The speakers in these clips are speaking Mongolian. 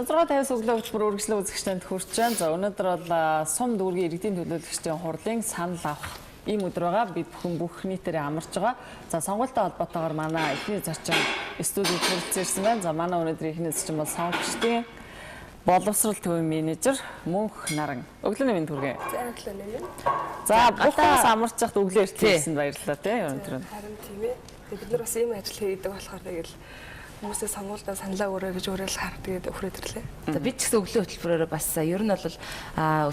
650 өглөө хөтөлбөр үргэлжлэн үзэгчдэнд хүрч байна. За өнөөдөр бол сум дүүргийн иргэдийн төлөөлөгчдийн хурлын санал авах ийм өдөр байгаа. Бид бүхэн бүх нийтээрээ амарч байгаа. За сонгуультай холбоотойгоор манай эхний зочин студид хүрэлцэн байна. За манай өнөөдрийн эхний зочин бол сонгогчдын боловсрол төвийн менежер Мөнх Наран. Өглөөний мэнд хүргэе. За өглөөний мэнд. За бүхэн амарч байхад өглөө ирсэн баярлалаа тий өнөөдөр. Харин тийм ээ. Бид нар бас ийм ажил хийдэг болохоор тэгэл хүмүүсээ сонгуульдаа саналаа өрөө гэж уриалж хардгээд өхрөөд ирлээ. За бид ч гэсэн өглөө хөтөлбөрөөр бас ер нь бол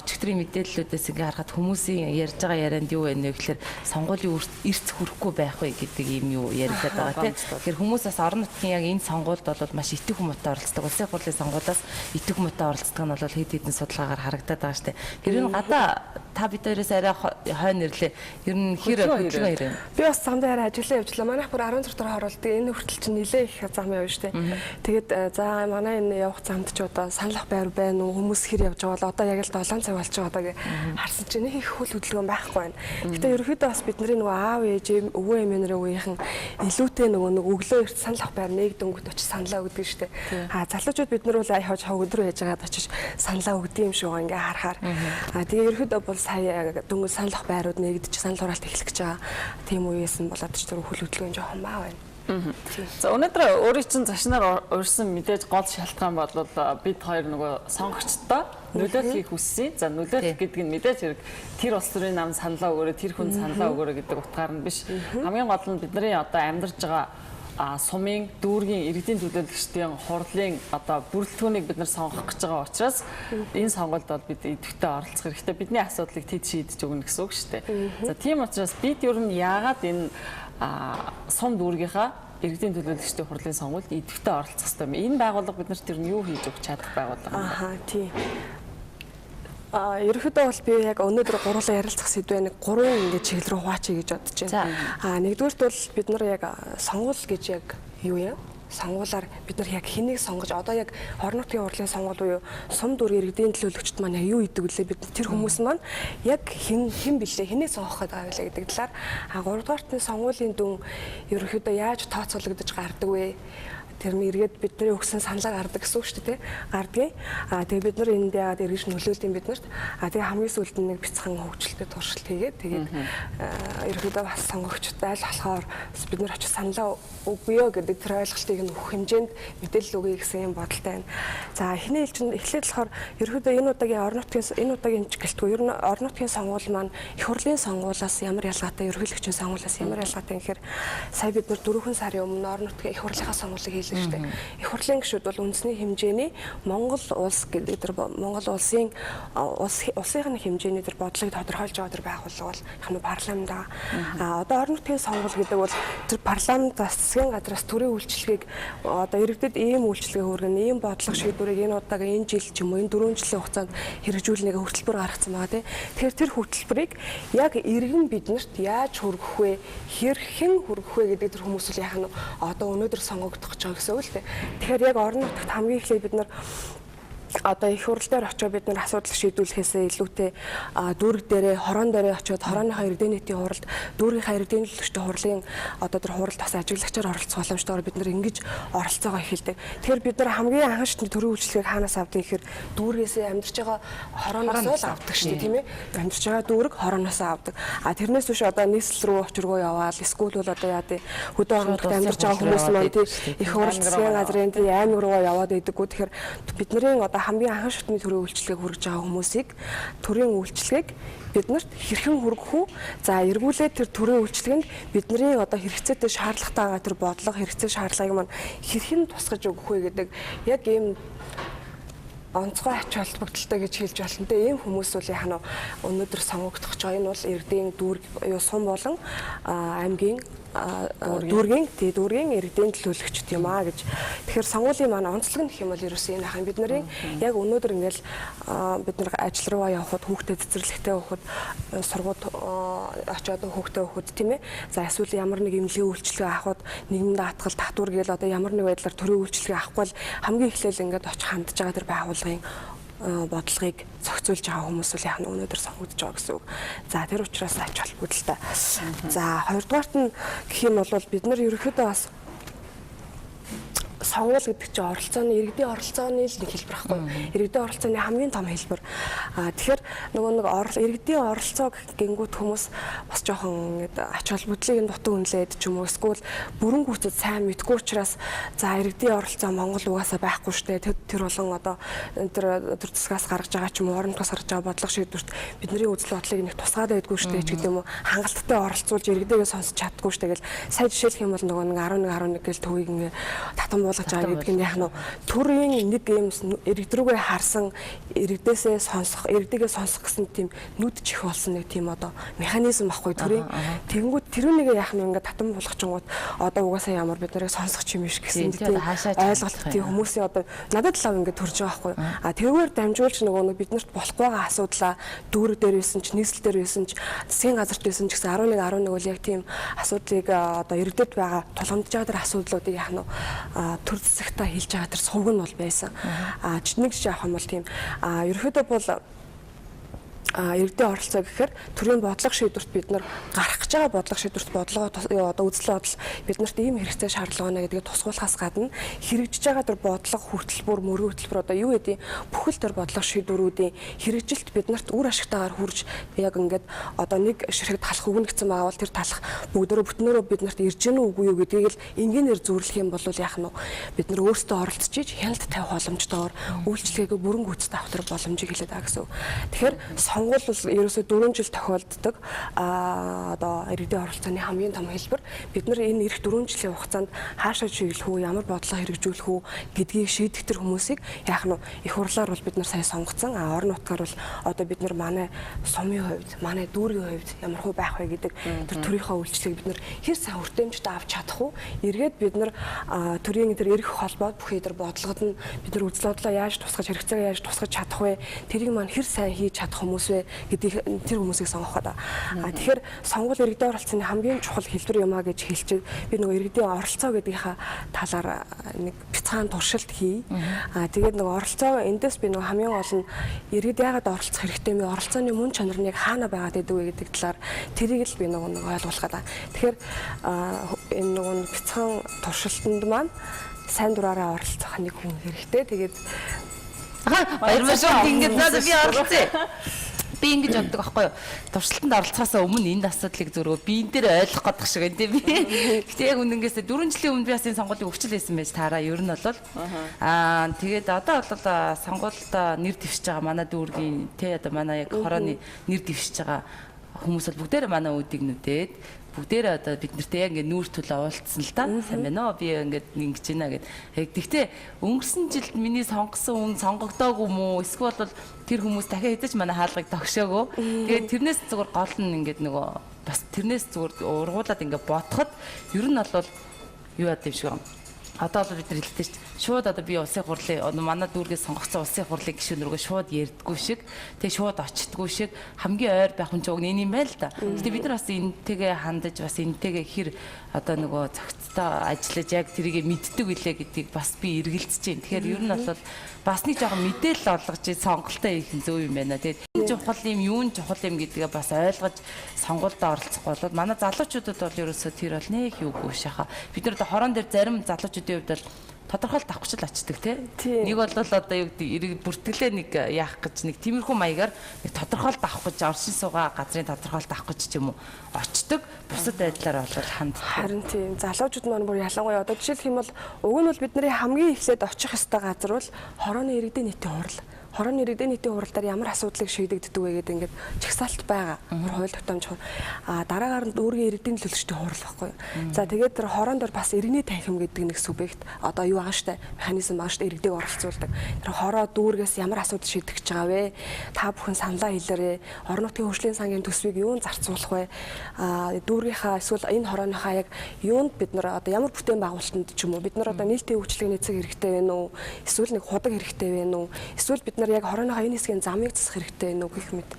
өчигдрийн мэдээллүүдээс ингээ харахад хүмүүсийн ярьж байгаа ярианд юу вэ гэхээр сонгуулийн эрс хүрэхгүй байх вэ гэдэг ийм юу яриад байгаа тийм. Тэгэхээр хүмүүс бас орон нутгийн яг энэ сонгуульд бол маш итэх хүмүүстээ оролцдог. Улсын их хурлын сонгуулиас итэх хүмүүстээ оролцдог нь бол хэд хэдэн судалгаагаар харагдаад байгаа шүү дээ. Тэр нь гадаа та бид хоёроос арай хойно ирлээ. Ер нь хэр хөдөлгөөн ирээ. Би бас замдаа арай ажиллаа явжлаа. Манайх бүр 16 дахь оролдог. Энэ хүртэл чинь нилээ их зам явна шүү дээ. Тэгээд за манай энэ явах замд ч одоо саналах байр байна уу? Хүмүүс хэр явж байгаа бол одоо яг л 7 цаг болж байгаа гэж харсан чинь нэг их хөл хөдөлгөөн байхгүй байна. Гэтэ ерөөхдөө бас бидний нөгөө аав ээж өвөө эмээнэрээ үеийнхэн илүүтэй нөгөө өглөө эрт саналах байр нэгдэнгүүт очиж саналаа өгдөг шүү дээ. Залуучууд бид нар бол хавж өдөр байж байгаад очиж саналаа өгдөг юм шиг байгаа ингээ харахаар. Тэгээ ерөөхдөө бол сая дөнгөж саналах байрууд нэгдэж санал хураалт эхлэх гэж байгаа. Тийм үеэс нь болоод ч тэр хөл хөдөлгөөн жоохон маа байна. За өнөөдөр өөрийн чинь зочноор урьсан мэдээж гол шалтгаан бол бид хоёр нөгөө сонгогчдоо нөлөөлөл хийх хүссэн. За нөлөөлөх гэдэг нь мэдээж хэрэг тэр улс төрийн нам саналаа өгөөрэй, тэр хүн саналаа өгөөрэй гэдэг утгаар нь биш. Хамгийн гол нь бидний одоо амьдарч байгаа сумын дүүргийн иргэдийн төлөөлөгчдийн хурлын одоо бүрэлдэхүүнийг бид нар сонгох гэж байгаа учраас энэ сонгуульд бол бид идэвхтэй оролцох хэрэгтэй. Бидний асуудлыг тэд шийдэж өгнө гэсэн үг шүү дээ. За тийм учраас бид ер нь яагаад энэ сум дүүргийнхаа иргэдийн төлөөлөгчдийн хурлын сонгуульд идэвхтэй оролцох хэрэгтэй юм. Энэ байгууллага биднэрт тэр нь юу хийж өгч чадах байгууллага юм бэ? Тийм. Ерөнхийдөө бол би яг өнөөдөр гурлаа ярилцах сэдвээ нэг 3 ингээд чиглэл рүү хуваачаа гэж бодож байна. Нэгдүгээрт бол бид нар яг сонгуул гэж яг юу юм? Сонгуулаар бид нар яг хэнийг сонгож одоо яг орон нутгийн хурлын сонгуул буюу сум дүүргийн иргэдийн төлөөлөгчд маань яг юу идэг вүлээ бид тэр хүмүүс маань яг хэн билээ хэнийг сонгох гэдэг байлаа гэдэг талаар 3 дугаарт нь сонгуулийн дүн ерөнхийдөө яаж тооцоологдож гардаг вэ? Тэр мэргээд бидний өгсөн саналаа гардаг гэсэн үг шүү дээ, гардгийг. Тэгээ бид нар энд яагаад эргэж нөлөөлдөм биднэрт. Тэгээ хамгийн сүүлд нэг бяцхан хөгжилтэй туршилт хийгээд тэгээд ерөөдөө бас сонгогчдод аль болохоор бид нар очиж саналаа өгье гэдэг тэр ойлголтыг нь өгөх хэмжээнд мэдээлэл өгье гэсэн юм бодолтой байна. За эхний хэлжинд эхлээд болохоор ерөөдөө энэ удаагийн орон нутгийн ч гэлтгүй ер нь орон нутгийн сонгуул маань их хурлын сонгуулиас ямар ялгаатай, ерөнхийлөгчийн сонгуулиас ямар ялгаатай гэхээр сая бид нар 4 сарын өмнө орон нутгийн их хурлынхаа сонгуулийг их хурлын гишүүд бол үндэсний хэмжээний Монгол улс гэдэг тэр Монгол улсын улсынхны хэмжээний тэр бодлогыг тодорхойлж байгаа тэр байгууллага бол яг парламент байгаа. Одоо орон нутгийн сонгуул гэдэг бол тэр парламент засгийн газраас төрийн үйлчлэгийг одоо иргэдэд ийм үйлчлэгээ хүргэн, ийм бодлого шийдвэрийг энэ удаагийн энэ жил ч юм уу энэ 4 жилийн хугацаанд хэрэгжүүлнэг хөтөлбөр гаргацсан байгаа тийм. Тэгэхээр тэр хөтөлбөрийг яг иргэн биднэрт яаж хүргэх вэ? Хэрхэн хүргэх вэ гэдэг тэр хүмүүс л яг нь одоо өнөөдөр сонгогдох гэж байгаа гэсэн үг л дээ. Тэгэхээр яг орон нутагт хамгийн эхлээд бид нар одоо их хурл дээр очиж бид нар асуудал шийдвэрлэхээс илүүтэй дүүрэг дээрээ хорон дээрээ очиод хорооныхоо иргэдийн нийтийн хуралд дүүргийнхаа иргэдийн төлөөлөгчдийн хурлын одоо тэр хуралд бас ажиглагчаар оролцох боломжтойгоор бид нар ингэж оролцоогоо эхэлдэг. Тэгэхээр бид нар хамгийн анхны төрийн үйлчлэгийг хаанаас авдаг гэхээр дүүргээсээ амьдарч байгаа хорооноос л авдаг шүү дээ тийм ээ. Амьдарч байгаа дүүрэг хорооноос авдаг. Тэрнээс биш одоо нийслэл рүү очиргоо яваал эсвэл бол одоо яа дээ хөдөө орон нутагт амьдарч байгаа хүмүүс маань тийм их хурл засгийн газрын тийм аймаг руугаа яваад байдаггүй. Тэгэхээр бидний одоо хамгийн анхан шатны төрийн үйлчлэгийг хүргэж байгаа хүмүүсийг төрийн үйлчлэгийг биднэрт хэрхэн хүргэх үү? За эргүүлээд тэр төрийн үйлчлэгэнд бидний одоо хэрэгцээтэй шаардлагатай байгаа тэр бодлого хэрэгцээ шаардлагыг маань хэрхэн тусгаж өгөх вэ гэдэг яг ийм онцгой ач холбогдолтой гэж хэлж байна. Тэгээ ийм хүмүүс бол яг нь өнөөдөр сонгогдох гэж байгаа. Энэ бол иргэдийн дүүрэг юу сум болон аймгийн дүүргийн иргэдийн төлөөлөгчд юм аа гэж. Тэгэхээр сонгуулийн маань онцлог нь гэх юм бол ерөөсөө энэ ахын бид нарын яг өнөөдөр ингээл бид нар ажил руугаа явхад хүүхдэд цэцэрлэгтэй явхад сургууль очиод хүүхдэд өгөхөд тийм ээ. За эсвэл ямар нэг эмнэлгийн үйлчлэгээ авахд нийгмийн даатгал татвар гээл одоо ямар нэг байдлаар төрийн үйлчлэгээ авахгүй бол хамгийн эхлээл ингээд очих хандж байгаа тэр байгууллагын бодлогыг зохицуулж байгаа хүмүүс бол яг нь өнөөдөр сонгогдож байгаа гэсэн үг. За тэр учраас ач холбогдолтой. За хоёрдугаарт нь гэх юм бол бид нар ерөнхийдөө бас сонгуул гэдэг чинь оролцооны иргэдийн оролцооны л нэг хэлбэр байхгүй юу? Иргэдийн оролцооны хамгийн том хэлбэр. Тэгэхээр нөгөө нэг иргэдийн оролцоог гингүүт хүмүүс бас жоохон ингээд ач холбогдлыг дутуу үнэлээд ч юм уу эсвэл бүрэн гүйцэд сайн мэдгүй учраас за иргэдийн оролцоо Монгол угаасаа байхгүй штэ тэр болон одоо тэр засгаас гаргаж байгаа ч юм уу орнотоос гаргаж байгаа бодлого шийдвэрт бидний үзэл бодлыг нэг тусгаад байдгүй штэ ч гэдэг юм уу хангалттай оролцуулж иргэдээ сонсож чаддгүй штэ гэл сая жишээлх юм бол нөгөө нэг 11 гэл төвийг ингээ татан болгож байгаа гэдэг нь яг нь төрийн нэг юм иргэд рүүгээ харсан иргэдээсээ сонсох иргэдийгээ сонсох гэсэн тийм нүд чих болсон нэг тийм одоо механизм баггүй төрийн тэгэнгүүт тэрүүнийг яах нь ингээ татан болгочингууд одоо угаасаа ямар бид нарыг сонсох юм биш гэсэн тийм ойлголт тийм хүмүүсийн одоо надад л ингээ төрж байгаа байхгүй тэрүүгээр дамжуулж нөгөө биднэрт болохгүй байгаа асуудлаа дүүрэг дээр байсан ч нийслэл дээр байсан ч засгийн газарт байсан ч гэсэн 11 бол яг тийм асуудлыг одоо иргэдэд байгаа тулгамдж байгаа тэр асуудлуудыг яах нь төр засагтаа хэлж байгаа тэр сувг нь бол байсан. Нэг жишээ авах юм бол тийм ерөөдөө бол иргэдийн оролцоо гэхээр төрийн бодлого шийдвэрт бид нар гарах гэж байгаа бодлого шийдвэрт бодлого одоо үзэл бодол биднэрт ийм хэрэгтэй шаардлага байна гэдгийг тусгуулахаас гадна хэрэгжиж байгаа тэр бодлого хөтөлбөр мөрийн хөтөлбөр одоо юу гэдэг бүхэл тэр бодлого шийдвэрүүдийн хэрэгжилт биднэрт үр ашигтайгаар хүрж яг ингээд одоо нэг ширхэг талах өгнө гэсэн байгаа бол тэр талах бүгдөө бүтнөөрөө биднэрт ирж гэнэ үгүй юу гэдгийг л энгийнээр зөвлөх юм бол яах нь бид нар өөрсдөө оролцож хяналт тавих боломжтойгоор үйлчлэгээ бүрэн гүйцэд авах тэр боломжийг хэлээд байгаа гэсэн. Тэгэхээр сонгуул бол ерөөсөө 4 жил тохиолддог одоо иргэдийн оролцооны хамгийн том хэлбэр бид нар энэ эх 4 жилийн хугацаанд хаашаа чиглэх үү ямар бодлого хэрэгжүүлэх үү гэдгийг шийдэх тэр хүмүүсийг яах нь их хурлаар бол бид нар сайн сонгоцсон орон нутгаар бол одоо бид нар манай сумын хувьд манай дүүргийн хувьд ямар хөө байх вэ гэдэг тэр төрийнхөө үйлчлэгийг бид нар хэр сайн хүртээмжтэй авч чадах уу эргээд бид нар төрийн тэр эрх холбоо бүхий тэр бодлогод нь бид нар үзэл бодлоо яаж тусгаж хэрэгцээгээ яаж тусгаж чадах вэ тэрийг маань хэр сайн хийж чадах хүмүүс вэ гэдгийг тэр хүмүүсийг сонгох гэдэг. Тэгэхээр сонгуул иргэдийн оролцооны хамгийн чухал хэлбэр юм а гэж хэлчихээ. Би нөгөө иргэдийн оролцоо гэдгийнхаа талаар нэг бяцхан туршилт хий. Тэгээд нөгөө оролцоо эндээс би нөгөө хамгийн гол нь иргэд яагаад оролцох хэрэгтэй юм бэ? Оролцооны мөн чанар нь яг хаана байгаад байдаг вэ гэдэг талаар тэрийг л би нөгөө ойлгуулах гэдэг. Тэгэхээр энэ нөгөө бяцхан туршилтанд маань сайн дураараа оролцох нэг хүн хэрэгтэй. Тэгээд баярлалаа шүү. Ингээд надад би оролцъё. Би ингэж боддог аахгүй юу? Туршилтанд оролцохоос өмнө энэ асуудлыг зөрөө биен дээр ойлгох гэдэг шиг энэ тийм. Гэтэ яг үнэнгээсээ 4 жилийн өмнө би бас энэ сонгуулийг өвчл хийсэн байж таараа ер нь бол тэгээд одоо бол сонгуульд нэр дэвшиж байгаа манай дүүргийн тэ одоо манай яг хорооны нэр дэвшиж байгаа хүмүүс бол бүгдээрээ манай үүдийг нүдээд бүгдээрээ одоо бид нартэй яг ингээд нүүр төлөө уулцсан л да. Сайн байна уу? Би ингээд ингэж байна гэд. Гэхдээ өнгөрсөн жилд миний сонгосон хүн сонгогдоогүй мүү? Эсвэл бол тэр хүмүүс дахиад хэдэж манай хаалгыг тогшоогоо. Тэгээд тэрнээс зүгээр гол нь ингээд нөгөө бас тэрнээс зүгээр ургуулад ингээд бодоход ер нь бол юу яд юм шиг юм. Одоо бол бид нар хэлдэг шүү дээ. Шууд одоо би улсын хурлын манай дүүргээс сонгогдсон улсын хурлын гишүүн рүүгээ шууд ярьдггүй шиг тэгээ шууд очтдгүй шиг хамгийн ойр байх хүн ч уг энэ юм байл та. Гэтэ бид нар бас энтэйгээ хандаж бас энтэйгээ хэр одоо нөгөө цогцтой ажиллаж яг тэрийг мэддэг үлээ гэдгийг бас би эргэлзэж байна. Тэгэхээр ер нь бол бас нэг жоохон мэдээлэл олгож сонголтоо хийх нь зөв юм байна. Тэгээд энэ чухал юм юу нь чухал юм гэдгээ бас ойлгож сонгуульд оролцох бол манай залуучуудад бол ерөөсөө тэр бол нэг юугүй шахаа. Бид нар одоо хорон дээр зарим залуучуудын хувьд бол тодорхойлт авах гэж л очдөг тий. Нэг бол одоо юу гэдэг бүртгэлээ нэг яах гэж нэг тиймэрхүү маягаар нэг тодорхойлт авах гэж оршин суугаа газрын тодорхойлт авах гэж ч юм уу очдөг. Бусад байдлаар бол ханддаг. Харин тийм залуучууд маань бүр ялангуяа одоо жишээлх юм бол уг нь бол бидний хамгийн эхлээд очих ёстой газар бол хорооны иргэдийн нийтийн хурал. Хорооны иргэдийн нийтийн хуралдаар ямар асуудлыг шийдэгддэг вэ гэдэг ингээд чагсаалт байгаа. Хууль тогтоомж дараагаар нь дүүргийн иргэдийн төлөвчдийн хурал байхгүй. За тэгээд тэр хороонд бас иргэний танхим гэдэг нэг субъект одоо юу байгаа штэ механизм байгаа штэ иргэдийг оролцуулдаг. Тэр хороо дүүргээс ямар асуудал шийдэж байгаа вэ? Та бүхэн саналаа хэлээрэй. Орон нутгийн хөгжлийн сангийн төсвийг юунд зарцуулах вэ? Дүүргийнхаа эсвэл энэ хорооныхаа яг юунд бид нар одоо ямар бүтээн байгуулалтанд ч юм уу бид нар одоо нийтийн хөгжлийн эцэг хэрэгтэй вэ нүү? Эсвэл нэг худаг хэрэгтэй вэ нүү? Эсвэл бид нар яг хорооныхоо энэ хэсгийн замыг засах хэрэгтэй нүү гэх мэт.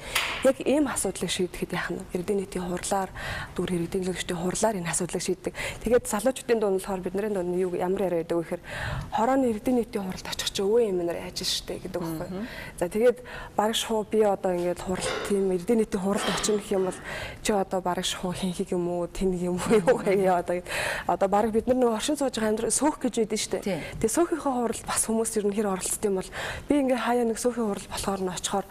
Яг ийм асуудлыг шийдэхэд яах нь иргэдийн нийтийн хурлаар дүүр иргэдийн төлөвчдийн хурлаар энэ асуудлыг шийддэг. Тэгээд залуучуудын дунд болохоор бидний дунд юу ямар яриа байдаг вэ гэхээр хорооны иргэдийн нийтийн хуралд очих чи өвөө юм нэр яаж штэ гэдэг байхгүй. За тэгээд баг шуу би одоо ингээд хурал тийм эрдэнэ нийтийн хуралд очих гэх юм бол чи одоо баг шуу хинхийг юм уу тэнэг юм уу юу гэдэг одоо баг бид нар нэг оршин сууж байгаа амьдрал сөөх гэж байдэн штэ. Тэгээд сөөхийнхөө хуралд бас хүмүүс ер нь хэр оролцдог юм бол би ингээд хаяа нэг сөөхийн хурал болохоор нь очихоор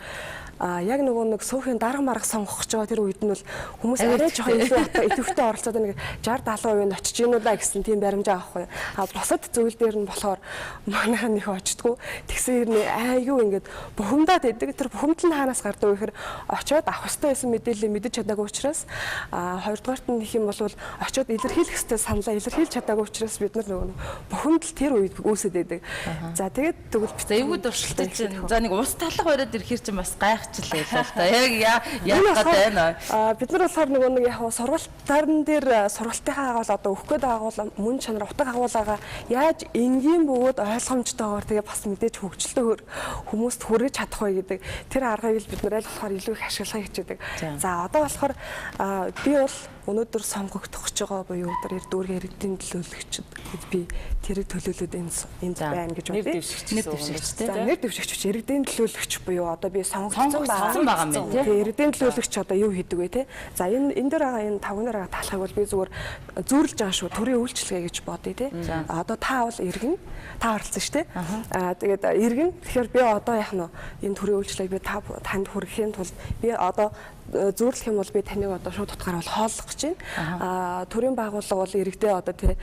яг нөгөө нэг суухийн дарга марга сонгох гэж байгаа тэр үед нь бол хүмүүс арай жоохон илүү идэвхтэй оролцоод нэг 60-70% нь очиж гинүү да гэсэн тийм баримжаа авахгүй. Босод зүйл дээр нь болохоор манайхан нөх очдгоо. Тэгсэн хэрнээ айгүй ингээд бухимдаад идэг. Тэр бухимдал нь хаанаас гардаг вэ гэхээр очиод авах хэрэгтэй байсан мэдээлэл мэдэж чадаагүй учраас хоёрдугаарт нь их юм бол очиод илэрхийлэх хэрэгтэй саналаа илэрхийлж чадаагүй учраас бид нар нөгөө бухимдал тэр үед үүсэт байдаг. За тэгээд тэгвэл эйгүү дуршилтай чинь за нэг ус талах бариад ирэхэр чинь бас гайх байлаа л та. Яг яах гээд байна. Бид нар болохоор нөгөө нэг яг сургалтын дээр сургалтынхаа агуул одоо өгөх гээд байгаа агуул мөн чанар утга агуулгаа яаж энгийн бөгөөд ойлгомжтойгоор тэгээ бас мэдээж хөгжилтөөр хүмүүст хүргэж чадах вэ гэдэг тэр аргыг л бид нар аль болохоор илүү их ашиглахыг хичээдэг. За одоо болохоор би бол өнөөдөр сонгогдох гэж байгаа буюу өдөр дүүргийн иргэдийн төлөөлөгчд би тэрийг төлөөлөд энд байна гэж байна. Нэр дэвшигчтэй. За нэр дэвшигч иргэдийн төлөөлөгч буюу одоо би сонгогдсон байгаа юм байна тийм. Иргэдийн төлөөлөгч одоо юу хийдэг вэ те? За энэ дээр байгаа энэ тавнаар байгаа талхайг бол би зүгээр зөөрлж байгаа шүү. Төрийн үйлчлэгээ гэж бодъё те. Одоо та бол иргэн та оролцсон шүү те. Тэгээд иргэн тэгэхээр би одоо яах нь энэ төрийн үйлчлэгийг би танд хүргэхийн тулд би одоо зөөрлөх юм бол би таныг одоо шууд утгаар бол хооллох гэж байна. Төрийн байгууллага бол иргэдээ одоо тий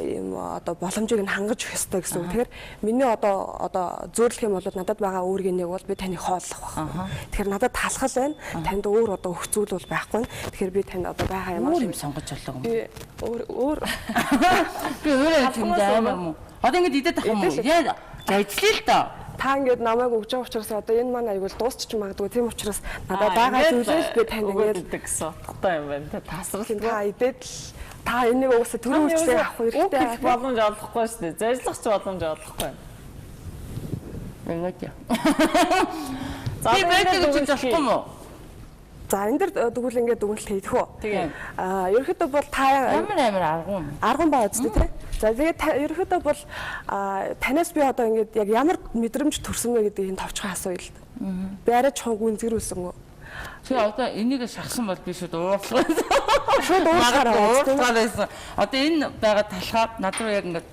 ийм одоо боломжийг нь хангаж өгөх ёстой гэсэн үг. Тэгэхээр миний одоо зөөрлөх юм бол надад байгаа үүргийн нэг бол би таныг хооллох байна. Тэгэхээр надад талхал байна. Танд өөр одоо өгөх зүйл бол байхгүй. Тэгэхээр би танд одоо байгаа юм уу сонгож болоо юм. Би өөр би өөрөө тийм аймаа юм уу? Одоо ингэж идээд ах юм уу? Яа ажиллая л да. Та ингээд намайг өгж байгаа учраас одоо энэ маань аягүй дуусчих магадгүй тийм учраас надад байгаа зүйлээ л би танд ингээд гэсэн утгатай юм байна. Тасрал та идээд л та энийг угаасаа төрийн үйлчлэгийг авах хэрэгтэй боломж олохгүй шүү дээ. Зорилгоч боломж олохгүй. Ингээд яа. За би байдаг гэж болохгүй юм уу? За энэ дэр тэгвэл ингээд дүгнэлт хийх үү? Тийм. Ерөнхийдөө бол та амар аргун баа үстэй тий. За тэгээд ерөнхийдөө бол танаас би одоо ингээд яг ямар мэдрэмж төрсөн бэ гэдэг энэ товчхон асууя л. Би арай чонг үнзгэрүүлсэн. Тэгээ одоо энийг шахсан бол би шууд уурлах. Шууд уурлахаар байсан. Одоо энэ байгаа талхаа над руу яг ингээд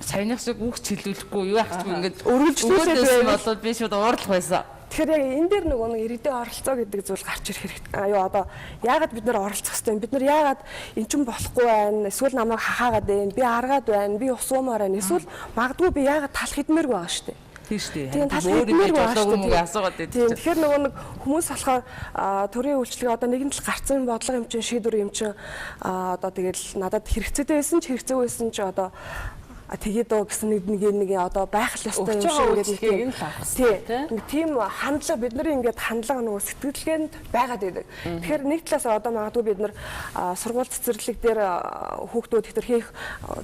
саяных шиг үг чилүүлэхгүй юу яахчгүй ингээд өргөлжлүүлсэн бол би шууд уурлах байсан. Тэгэхээр яг энэ дээр нөгөө нэг иргэдийн оролцоо гэдэг зүйл гарч ирэх хэрэгтэй. Аюу одоо яагаад бид нар оролцох хэрэгтэй юм? Бид нар яагаад эн чинь болохгүй байна? Эсвэл намайг хахаагаад байна? Би аргаад байна? Би усуумаар байна? Эсвэл магадгүй би яагаад талах идмээргүй байгаа шүү дээ. Тийм шүү дээ. Тийм талах идмээргүй байгаа шүү дээ. Асуугаад байдаг. Тийм тэгэхээр нөгөө нэг хүмүүс болохоор төрийн үйлчлэгээ одоо нэгэн тал гарцсан бодлого юм чинь шийдвэр юм чинь одоо тэгэл надад хэрэгцээтэй байсан ч хэрэгцээгүй байсан ч одоо тэгээд оо гэсэн нэг одоо байх л ёстой юм шиг ингээд нэг тийм хандлага бидний ингээд хандлага нөгөө сэтгэлгээнд байгаад байдаг. Тэгэхээр нэг талаас одоо магадгүй бид нар сургууль цэцэрлэг дээр хүүхдүүд хэтэрхийх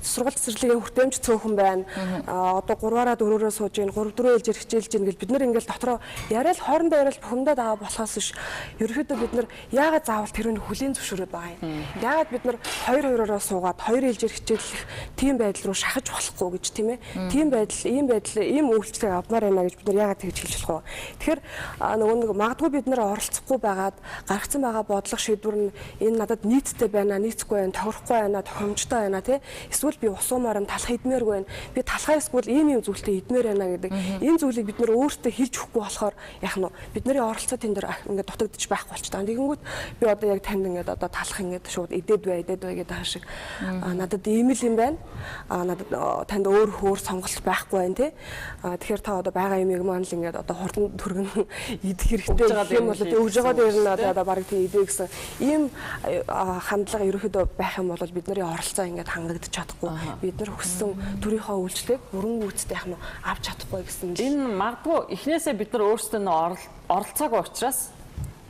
сургууль цэцэрлэгийн хүртээмж цөөхөн байна. Одоо 3-аараа 4-өрөө сууж ийн 3-4 ээлжээр хичээлж ийн гэл бид нар ингээд дотроо яриад хоорондоо яриад бухимдаад байгаа болохоос биш. Ерөнхийдөө бид нар яагаад заавал тэрүүний хүлийн зөвшөөрөд байгаа юм. Яагаад бид нар 2-2-ороо суугаад 2 ээлжээр хичээллэх тийм байдал руу шахаж болохгүй гэж тийм ээ. Тийм байдал ийм үйлчлэг авмаар байна гэж бид нар яагаад тэгж хэлж болох вэ? Тэгэхээр нөгөө нэг магадгүй бид нар оролцохгүй байгаад гаргацсан байгаа бодлого шийдвэр нь энэ надад нийцтэй байна, нийцэхгүй байна, тохирохгүй байна, тохиромжтой байна тий. Эсвэл би усуумаар нь талах идмээргүй байна. Би талхаа эсвэл ийм зүйлтэй идмээр байна гэдэг. Энэ зүйлийг бид нар өөртөө хэлж өгөхгүй болохоор яах нь бид нарын оролцоо тэн дээр ингээд дутагдчих байхгүй болчихсон. Тэгэнгүүт би одоо яг танд ингээд одоо талах ингээд шууд идээд бай гэдэг шиг надад ийм л юм байна. Надад танд өөр сонголт байхгүй байна тий. Тэгэхээр та одоо байгаа юмыг маань л ингээд одоо хурдан түргэн идэх хэрэгтэй юм бол өгж байгаа дээр нь одоо бараг тий идэх гэсэн ийм хандлага ерөөхдөө байх юм бол бид нарын оролцоо ингээд хангагдчих чадахгүй. Бид нар хүссэн төрийнхөө үйлчлэгийг бүрэн гүйцэд яах нь авч чадахгүй гэсэн. Энэ магадгүй эхнээсээ бид нар өөрсдөө оролцоогүй учраас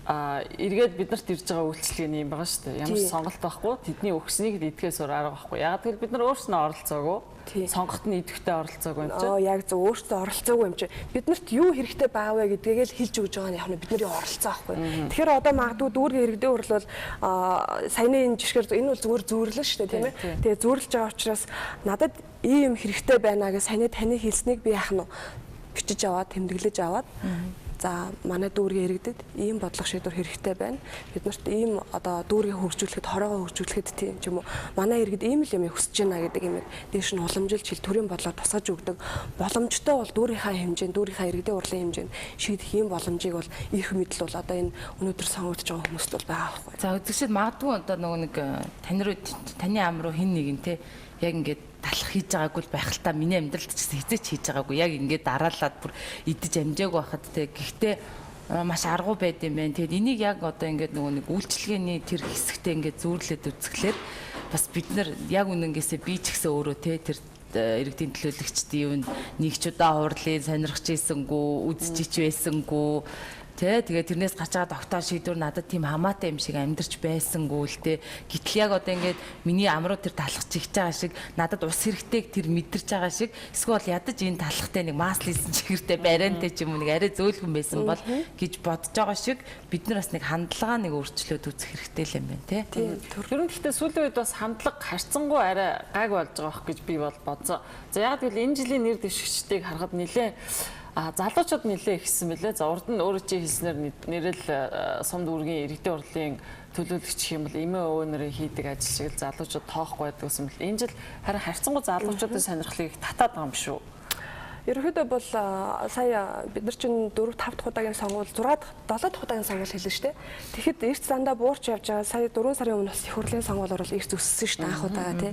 эргээд биднэрт ирж байгаа үйлчлэг нь юм байгаа шүү дээ. Ямар сонголт байхгүй. Тэдний өгснгийг л идэхээс өөр арга байхгүй. Яг тэгэхээр бид нар өөрсдөө оролцоогүй. сонгоход нь идэвхтэй оролцоогүй юм чинь. Яг зөв өөртөө оролцоогүй юм чи. Биднэрт юу хэрэгтэй байгаа вэ гэдгийг л хэлж өгж байгаа нь яг нь бидний оролцоо байхгүй. Тэгэхээр одоо магадгүй дүүргийн иргэдийн хурл бол саяны энэ жишгээр энэ бол зүгээр зүүрлэн шүү дээ тийм ээ. Тэгээ зүүрлж байгаа учраас надад ийм хэрэгтэй байна гэж саяны таны хэлснийг би яах нь бичиж аваад тэмдэглэж аваад за манай дүүргийн иргэдэд ийм бодлого шийдвэр хэрэгтэй байна. Бид нарт ийм одоо дүүргээ хөгжүүлэхэд, хороогоо хөгжүүлэхэд тийм ч юм уу манай иргэд ийм л юм хүсэж байна гэдэг юм дээш нь уламжилж хэл төрийн бодлого тусгаж өгдөг. Боломжтой бол дүүрийнхаа хэмжээнд, дүүрийнхаа иргэдийн урлын хэмжээнд шийдэх ийм боломжийг бол их мэдл бол одоо энэ өнөөдөр сонгогдож байгаа хүмүүст бол байгаа байхгүй. За үзэгчид магадгүй одоо нөгөө нэг таны ам руу хин нэг нь те яг ингээд талах хийж байгаагүй л байх л та миний амьдралд ч гэсэн хизээч хийж байгаагүй яг ингээд дараалаад бүр идэж амжаагүй байхад те гэхдээ маш аргу байд юм байна. Тэгэд энийг яг одоо ингээд нөгөө нэг үйлчлэгээний тэр хэсэгтээ ингээд зүүрлээд үзэхлээр бас бид нар яг үнэнгээсээ би ч гэсэн өөрөө те тэр иргэдийн төлөөлөгчдийн нэг ч удаа хурлын сонирхож ийсэнгүү үзэж байсангүй тэгээ тэрнээс гарч байгаа доктор шийдвэр надад тийм хамаатай юм шиг амьдарч байсангүй л те гэтэл яг одоо ингээд миний амруу тэр талах чигч байгаа шиг надад ус хэрэгтэйг тэр мэдэрч байгаа шиг эсвэл ядаж энэ талахтай нэг маслисэн чигэртэй бариантай ч юм уу нэг арай зөөлхөн байсан бол гэж бодож байгаа шиг бид нар бас нэг хандлага нэг өөрчлөөд үзэх хэрэгтэй л юм байна те. Ер нь гэхдээ сүүлийн үед бас хандлага харьцангуй арай гайг болж байгаа хэрэг гэж би бол бодсон. За яг гэвэл энэ жилийн нэр дэвшигчдийг харахад нэлээ залуучууд нэлээ ихсэн мөлий. За урд нь өөрөө чи хэлснээр нэрэл сум дүүргийн иргэдийн хурлын төлөөлөгч юм бол эмээ өвөнөрөө хийдэг ажил шиг л залуучууд тоохгүй байдаг юм бэл. Энэ жил харин харьцангуй залуучуудын сонирхлыг татаад байгаа юм шүү. Ерөнхийдөө бол сая бид нар чинь 4-5 дахь удаагийн сонгуул 6-7 дахь удаагийн сонгуул хэлнэ шүү дээ. Тэгэхэд эрт зандаа буурч явж байгаа сая 4 сарын өмнө бас их хурлын сонгуулиор бол эрт өссөн шүү дээ анх удаага тий.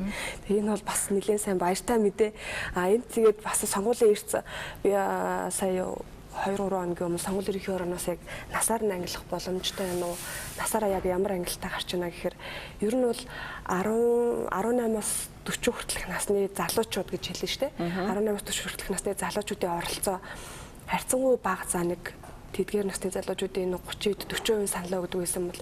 Тэгээ энэ бол бас нэлээд сайн баяртай мэдээ. Энд тэгээд бас сонгуулийн эрт би сая 2-3 хоногийн өмнө сонгуулийн ерөнхий орноос яг насаар нь ангилах боломжтой юм уу? Насаараа яг ямар ангилалтай гарч байна гэхээр ер нь бол 18-аас 40 хүртэлх насны залуучууд гэж хэлнэ шүү дээ. 18-аас 40 хүртэлх насны залуучуудын оролцоо харьцангуй бага. За нэг тэдгээр насны залуучуудын 30-40% саналаа өгдөг байсан бол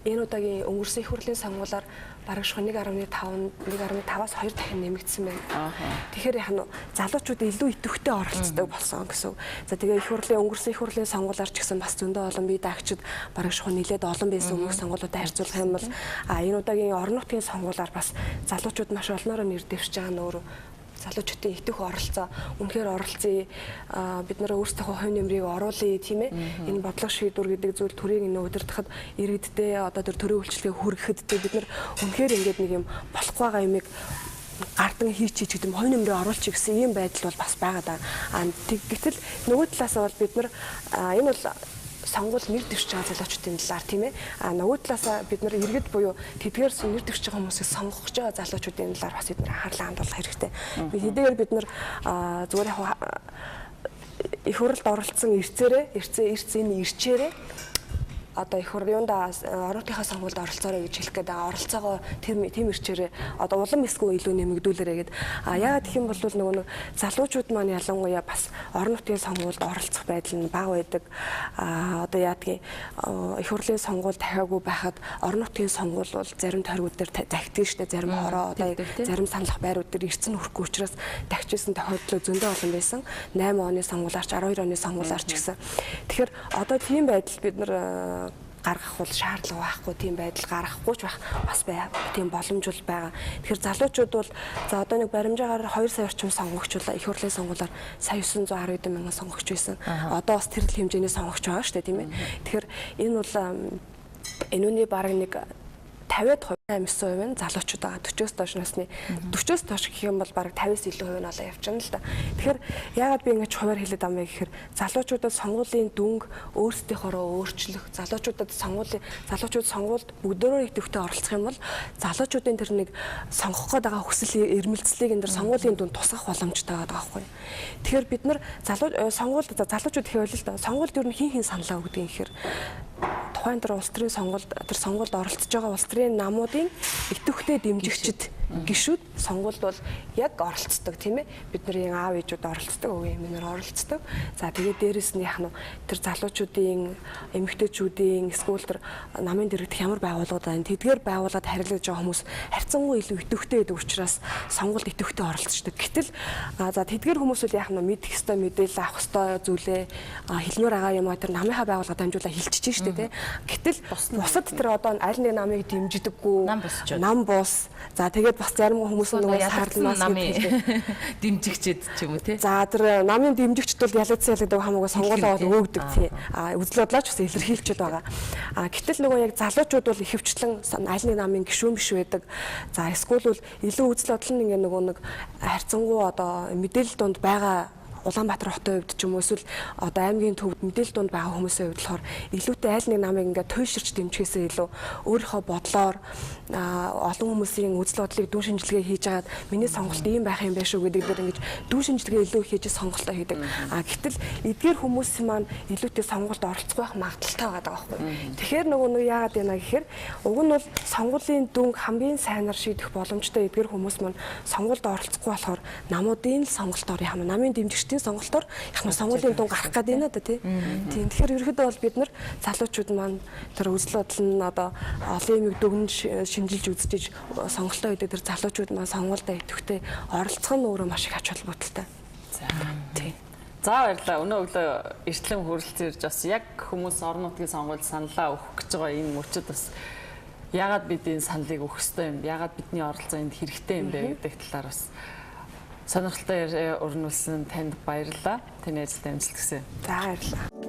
энэ удаагийн өнгөрсөн их хурлын сонгуулиар бараг шууд 1.5-аас 2 дахин нэмэгдсэн байна. Тэгэхээр яг нь залуучууд илүү идэвхтэй оролцдог болсон гэсэн. За тэгээ их хурлын өнгөрсөн их хурлын сонгуулиар ч гэсэн бас зөндөө олон бие даагчид бараг шууд нэлээд олон байсан өмнөх сонгуулиудад харьцуулах юм бол энэ удаагийн орон нутгийн сонгуулиар бас залуучууд маш олноороо нэр дэвшиж байгаа нь өөрөө залуучуудын итэх оролцоо үнэхээр оролцъё бид нараа өөрсдийнхөө хувь нэмрийг оруулъя тийм ээ энэ бодлого шийдвэр гэдэг зүйл төрийг энэ удирдахад иргэддээ одоо тэр төрийн үйлчлэгээ хүргэхэд бид нар үнэхээр ингээд нэг юм болох байгаа юмыг гардан хийчих гэдэг юм хувь нэмрээ оруулчих гэсэн ийм байдал бол бас байгаа даа. Гэтэл нөгөө талаас бол бид нар энэ бол сонгуул нэр дэвшиж байгаа залуучуудын талаар тийм ээ. Нөгөө талаас бид нар иргэд буюу тэдгээр нэр дэвшиж байгаа хүмүүсийг сонгох гэж байгаа залуучуудын талаар бас бид нар анхаарлаа хандуулах хэрэгтэй. Хэдийгээр бид нар зүгээр яг их хурлд оролцсон ирцээний ирчээрээ одоо их хурлында орнотынхаа сонгуульд оролцоорой гэж хэлэх гээд байгаа. Оролцоогоо тийм ирчээрээ одоо улам эсгүй илүү нэмэгдүүлээрэй гэд. Яагаад гэх юм бол нөгөө нэг залуучууд маань ялангуяа бас орнотын сонгуульд оролцох байдал нь бага байдаг. Одоо яадгийн их хурлын сонгуул дахиагүй байхад орнотын сонгуул бол зарим тойргууд дээр захидаг штэ зарим хороо одоо зарим саналах байрууд дээр эрцэн хүрхгүй учраас дахижсэн тохиолдол зөндөө олон байсан. 8 оны сонгуулаарч 12 оны сонгуулаарч гэсэн. Тэгэхээр одоо тийм байдал бид нар гаргах бол шаардлага байхгүй тийм байдал гаргахгүй ч байх бас тийм боломж бол байгаа. Тэгэхээр залуучууд бол за одоо нэг баримжаагаар 2 сая орчим сонгогч бол их хурлын сонгуулиар сая 910 мянган сонгогч байсан. Одоо бас тэр хэмжээний сонгогч байгаа шүү дээ тийм ээ. Тэгэхээр энэ бол энэ үний бараг нэг 50-58% нь залуучууд байгаа. 40-оос доош насны 40-оос доош гэх юм бол бараг 50-аас илүү хувь нь олоо явж байна л да. Тэгэхээр яагаад би ингэж хуваар хэлээд байгаа юм бэ гэхээр залуучуудад сонгуулийн дүнг өөрсдийнхоороо өөрчлөх, залуучууд сонгуульд бүгдөө идэвхтэй оролцох юм бол залуучуудын тэр нэг сонгох гээд байгаа хүсэл эрмэлзлийг энэ сонгуулийн дүнд тусгах боломжтой байгаа байхгүй. Тэгэхээр бид нар залуучууд их байл л да. Сонгуульд ер нь хин саналаа өгдөг юм гэхээр тухайн тэр улс төрийн сонгуульд оролцож байгаа улс төрийн намуудын идэвхтэй дэмжигчид гишүүд сонгуульд бол яг оролцдог тийм ээ. Бидний аав ээжүүд оролцдог, өвөө эмээнэр оролцдог. За тэгээд дээрэс нь яг нь тэр залуучуудын, эмэгтэйчүүдийн эсвэл тэр намын дэрэгдэх ямар байгууллагууд байна. Тэдгээр байгууллагад харилцаж байгаа хүмүүс харьцангуй илүү идэвхтэй байдаг учраас сонгуульд идэвхтэй оролцдог. Гэтэл за тэдгээр хүмүүс үл яг нь мэдэх ёстой мэдээлэл авах ёстой зүйлээ хэлмээр байгаа юм а тэр намынхаа байгууллагад дамжуулаад хэлчихэж штэ тий. Гэтэл бусад тэр одоо аль нэг намыг дэмждэггүй нам бус. За тэгээд бас зарим хүмүүс нөгөө саарлнаас дэмжигчэд ч юм уу тий. За тэр намын дэмжигчд бол ялагддаг хамаагүй сонгуулаа бол өгдөг тий. Үзэл бодлооч бас илэрхийлчихэд байгаа. Гэтэл нөгөө яг залуучууд бол ихэвчлэн аль нэг намын гишүүн биш байдаг. За эсвэл бол илүү үзэл бодол нь ингээ нөгөө нэг харьцангуй одоо мэдээлэл донд байгаа Улаанбаатар хотын хувьд ч юм уу эсвэл одоо аймгийн төвд мэдээлэл донд байгаа хүмүүсийн хувьд болохоор илүүтэй айл нэг намыг ингээд туйлширч дэмжихээсээ илүү өөрийнхөө бодлоор олон хүмүүсийн үзэл бодлыг дүн шинжилгээ хийж агаад миний сонголт ийм байх юм байх шүү гэдэг дээр ингэж дүн шинжилгээ илүү хийж сонголтоо хийдэг. Гэтэл эдгээр хүмүүс маань илүүтэй сонголт оролцох байх магадaltaй байгаа байхгүй. Тэгэхээр нөгөө яагаад яана гэхээр уг нь бол сонгуулийн дүнг хамгийн сайнаар шийдэх боломжтой эдгээр хүмүүс маань сонголт оролцохгүй болохоор намуудын сонголтоор яах юм намын дэмжигчдийн сонголтоор яг нь сонгуулийн дүн гарах гэдэг юм да тий. Тийм тэгэхээр ерөөдөө бол бид нар залуучууд маань тэр үзэл бодол нь одоо олон юмыг дүгнж шинжилж үзэж сонголтоо хийдэг тэр залуучууд маань сонгуультай идэвхтэй оролцох нь өөрөө маш их ач холбогдолтой. За тий. За баярлалаа. Өнөө өглөө эртлэн хүрэлцэн ирж бас яг хүмүүс орон нутгийн сонгуульд саналаа өгөх гэж байгаа энэ мөчөд бас яагаад бид энэ саналыг өгөх ёстой юм? Яагаад бидний оролцоо энд хэрэгтэй юм бэ гэдэг талаар бас сонирхолтой урнуулсан танд баярлалаа. Таны ажилд амжилт хүсье. За баярлалаа.